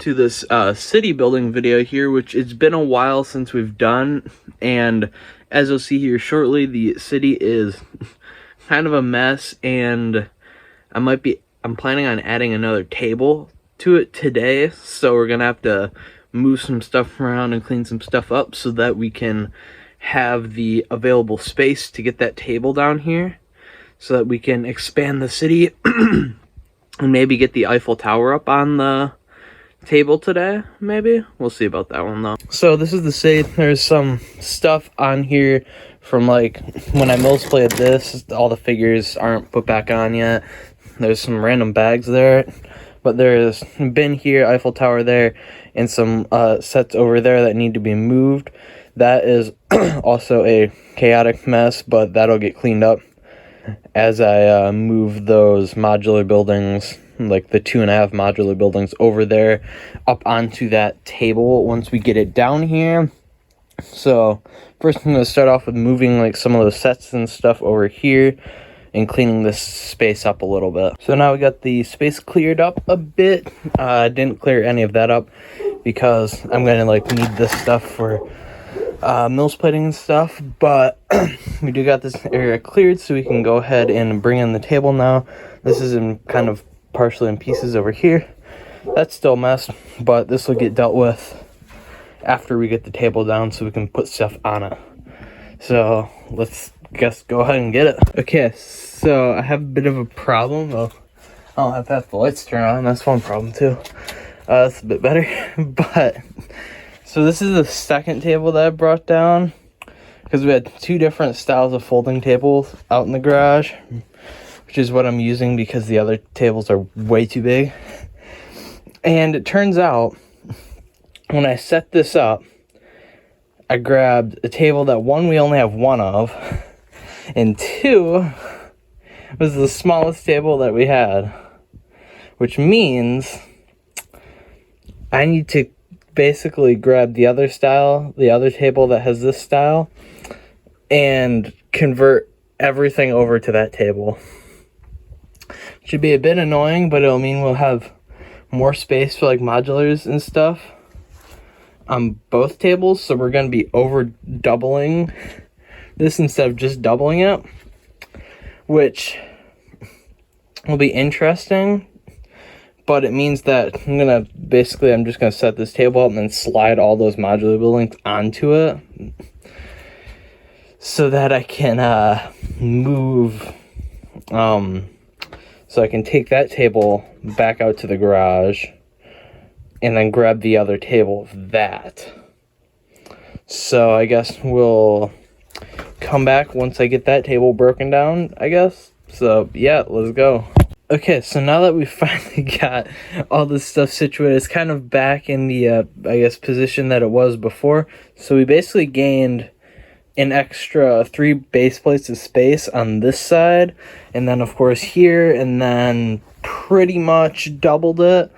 to this city building video here, which it's been a while since we've done, and as you'll see here shortly, the city is kind of a mess, and I'm planning on adding another table to it today, so we're gonna have to move some stuff around and clean some stuff up so that we can have the available space to get that table down here, so that we can expand the city and maybe get the Eiffel Tower up on the table today. Maybe we'll see about that one though. So this is the city. There's some stuff on here from like when I Mills played this. All the figures aren't put back on yet. There's some random bags there, but there's bin here, Eiffel Tower there, and some sets over there that need to be moved. That is also a chaotic mess, but that'll get cleaned up as I move those modular buildings, like the 2.5 modular buildings over there, up onto that table once we get it down here. So first I'm going to start off with moving like some of the sets and stuff over here and cleaning this space up a little bit. So now we got the space cleared up a bit. I didn't clear any of that up because I'm going to like need this stuff for Mills plating and stuff, but we do got this area cleared, so we can go ahead and bring in the table now. This is in kind of partially in pieces over here. That's still messed, but this will get dealt with after we get the table down so we can put stuff on it. So let's go ahead and get it. Okay, so I have a bit of a problem. Well, I don't have half the lights turned on. That's one problem too. That's a bit better, but so this is the second table that I brought down because we had two different styles of folding tables out in the garage, which is what I'm using because the other tables are way too big. And it turns out when I set this up, I grabbed a table that one, we only have one of, and two, was the smallest table that we had, which means I need to basically grab the other style, the other table that has this style, and convert everything over to that table. Should be a bit annoying, but it'll mean we'll have more space for like modulars and stuff on both tables, so we're going to be over doubling this instead of just doubling it, which will be interesting. But it means that I'm just gonna set this table up and then slide all those modular buildings onto it so that I can move, so I can take that table back out to the garage and then grab the other table of that. So I guess we'll come back once I get that table broken down, I guess. So yeah, let's go. Okay, so now that we finally got all this stuff situated, it's kind of back in the, I guess, position that it was before. So we basically gained an extra 3 base plates of space on this side, and then, of course, here, and then pretty much doubled it.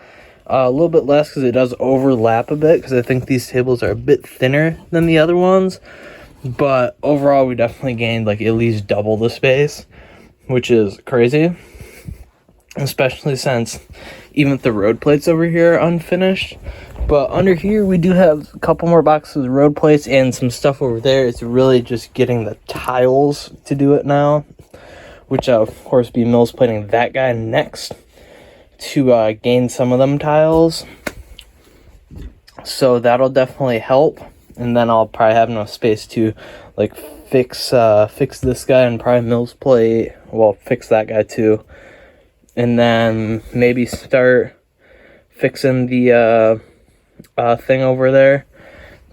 A little bit less because it does overlap a bit, because I think these tables are a bit thinner than the other ones. But overall, we definitely gained, like, at least double the space, which is crazy. Especially since even the road plates over here are unfinished. But under here we do have a couple more boxes of road plates and some stuff over there. It's really just getting the tiles to do it now, which I'll of course be Mills plating that guy next to gain some of them tiles. So that'll definitely help, and then I'll probably have enough space to like fix this guy and probably Mills plate, well, fix that guy too. And then maybe start fixing the thing over there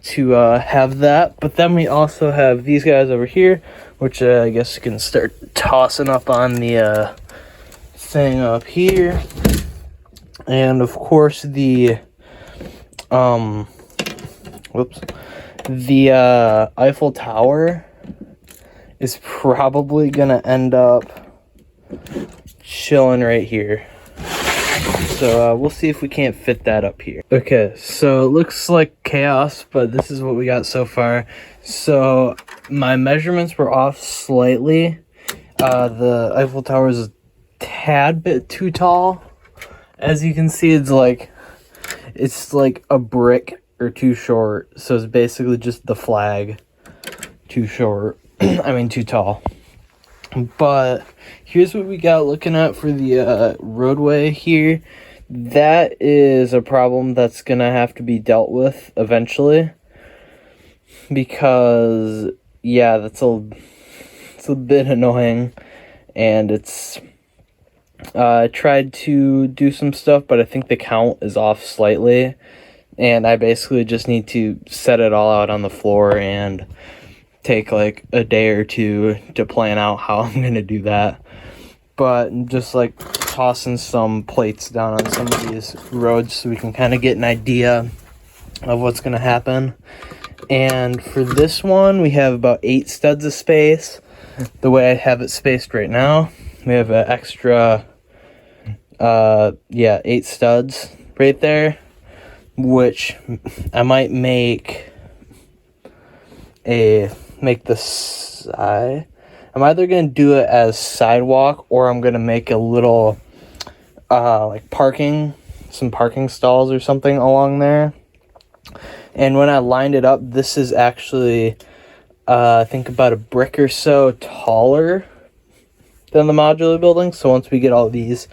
to have that. But then we also have these guys over here, which I guess you can start tossing up on the thing up here. And of course the Eiffel Tower is probably gonna end up chilling right here. So we'll see if we can't fit that up here. Okay, so it looks like chaos, but this is what we got so far. So my measurements were off slightly. The Eiffel Tower is a tad bit too tall. As you can see, it's like It's like a brick or too short, so it's basically just the flag too short. I mean, too tall. But here's what we got looking at for the roadway here. That is a problem that's gonna have to be dealt with eventually, because yeah, it's a bit annoying, and it's I tried to do some stuff, but I think the count is off slightly, and I basically just need to set it all out on the floor and take like a day or two to plan out how I'm gonna do that. But just like tossing some plates down on some of these roads so we can kind of get an idea of what's gonna happen. And for this one, we have about 8 studs of space. The way I have it spaced right now, we have an extra 8 studs right there, which I might make this side. I'm either gonna do it as sidewalk, or I'm gonna make a little like some parking stalls or something along there. And when I lined it up, this is actually I think about a brick or so taller than the modular building. So once we get all these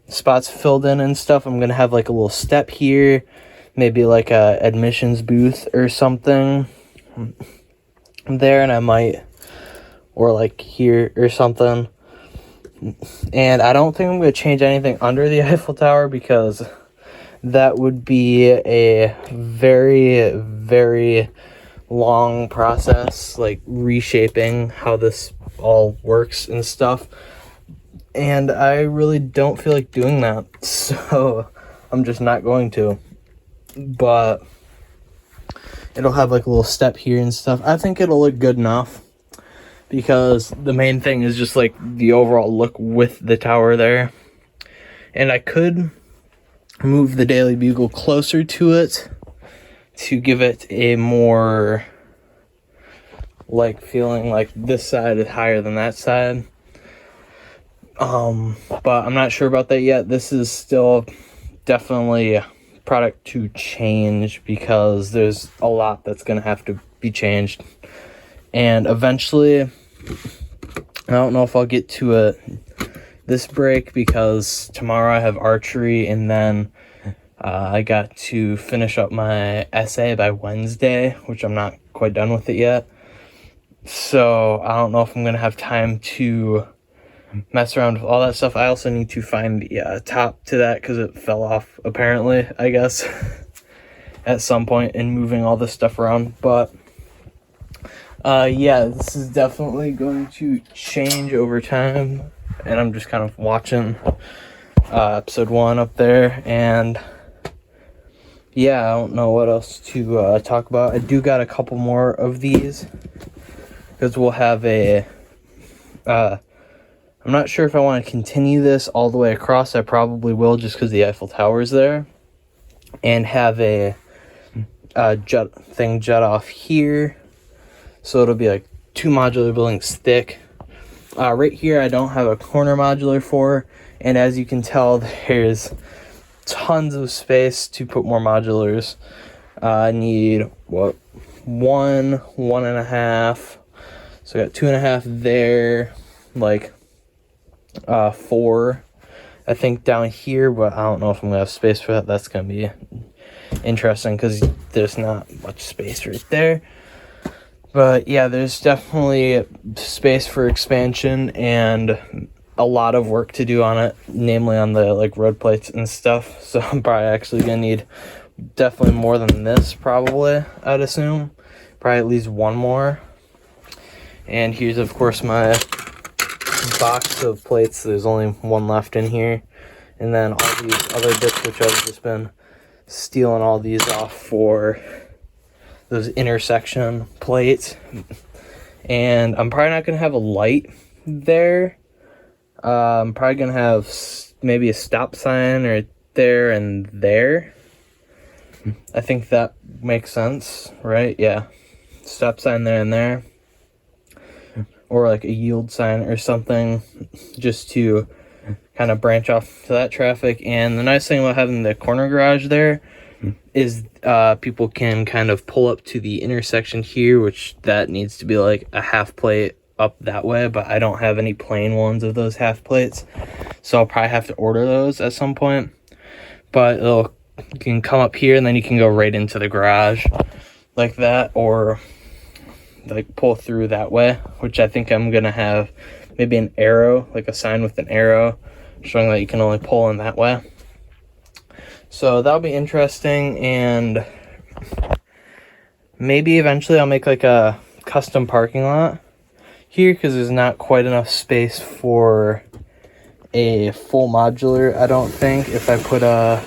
spots filled in and stuff, I'm gonna have like a little step here, maybe like a admissions booth or something there, and I might, or like here or something. And I don't think I'm going to change anything under the Eiffel Tower, because that would be a very, very long process, like reshaping how this all works and stuff. And I really don't feel like doing that, so I'm just not going to. But it'll have like a little step here and stuff. I think it'll look good enough, because the main thing is just like the overall look with the tower there. And I could move the Daily Bugle closer to it to give it a more like feeling like this side is higher than that side. But I'm not sure about that yet. This is still definitely a product to change, because there's a lot that's gonna have to be changed. And eventually, I don't know if I'll get to it this break, because tomorrow I have archery, and then I got to finish up my essay by Wednesday, which I'm not quite done with it yet. So I don't know if I'm going to have time to mess around with all that stuff. I also need to find the top to that, because it fell off, apparently, I guess, at some point in moving all this stuff around. But yeah, this is definitely going to change over time, and I'm just kind of watching episode 1 up there. And yeah, I don't know what else to talk about. I do got a couple more of these, because we'll have a I'm not sure if I want to continue this all the way across. I probably will, just because the Eiffel Tower is there, and have a jet off here. So it'll be like 2 modular buildings thick. Right here, I don't have a corner modular for, and as you can tell, there's tons of space to put more modulars. I need, 1.5. So I got 2.5 there, like 4, I think, down here, but I don't know if I'm gonna have space for that. That's gonna be interesting, because there's not much space right there. But yeah, there's definitely space for expansion and a lot of work to do on it, namely on the like road plates and stuff. So I'm probably actually gonna need definitely more than this, probably, I'd assume. Probably at least 1 more. And here's, of course, my box of plates. There's only 1 left in here. And then all these other bits, which I've just been stealing all these off for those intersection plates. And I'm probably not going to have a light there. I'm probably going to have maybe a stop sign right there and there. I think that makes sense, right? Yeah. Stop sign there and there. Or like a yield sign or something, just to kind of branch off to that traffic. And the nice thing about having the corner garage there is people can kind of pull up to the intersection here, which that needs to be like a half plate up that way, but I don't have any plain ones of those half plates, so I'll probably have to order those at some point. But you can come up here and then you can go right into the garage like that, or like pull through that way, which I think I'm gonna have maybe an arrow, like a sign with an arrow showing that you can only pull in that way. So that'll be interesting, and maybe eventually I'll make like a custom parking lot here, because there's not quite enough space for a full modular, I don't think. If I put a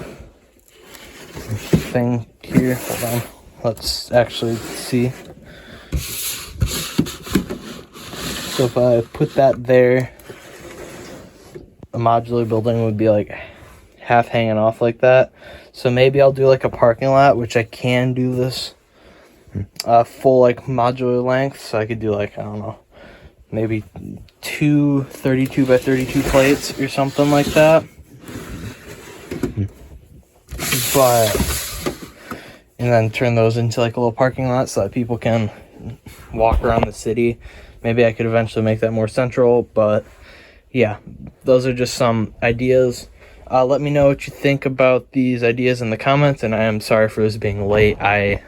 thing here, hold on, let's actually see. So if I put that there, a modular building would be like half hanging off like that. So maybe I'll do like a parking lot, which I can do this full like modular length. So I could do like, I don't know, maybe 2 32 by 32 plates or something like that. And then turn those into like a little parking lot so that people can walk around the city. Maybe I could eventually make that more central, but yeah, those are just some ideas. Let me know what you think about these ideas in the comments, and I am sorry for this being late. I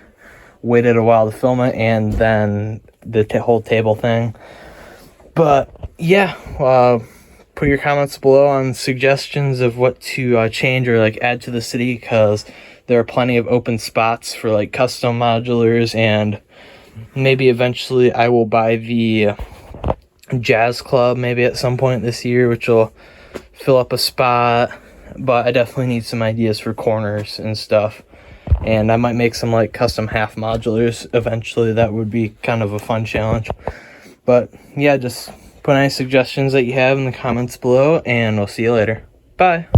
waited a while to film it, and then the whole table thing. But yeah, put your comments below on suggestions of what to change or like add to the city, because there are plenty of open spots for like custom modulars, and maybe eventually I will buy the jazz club maybe at some point this year, which will fill up a spot. But I definitely need some ideas for corners and stuff, and I might make some like custom half modulars eventually. That would be kind of a fun challenge. But yeah, just put any suggestions that you have in the comments below, and we'll see you later. Bye.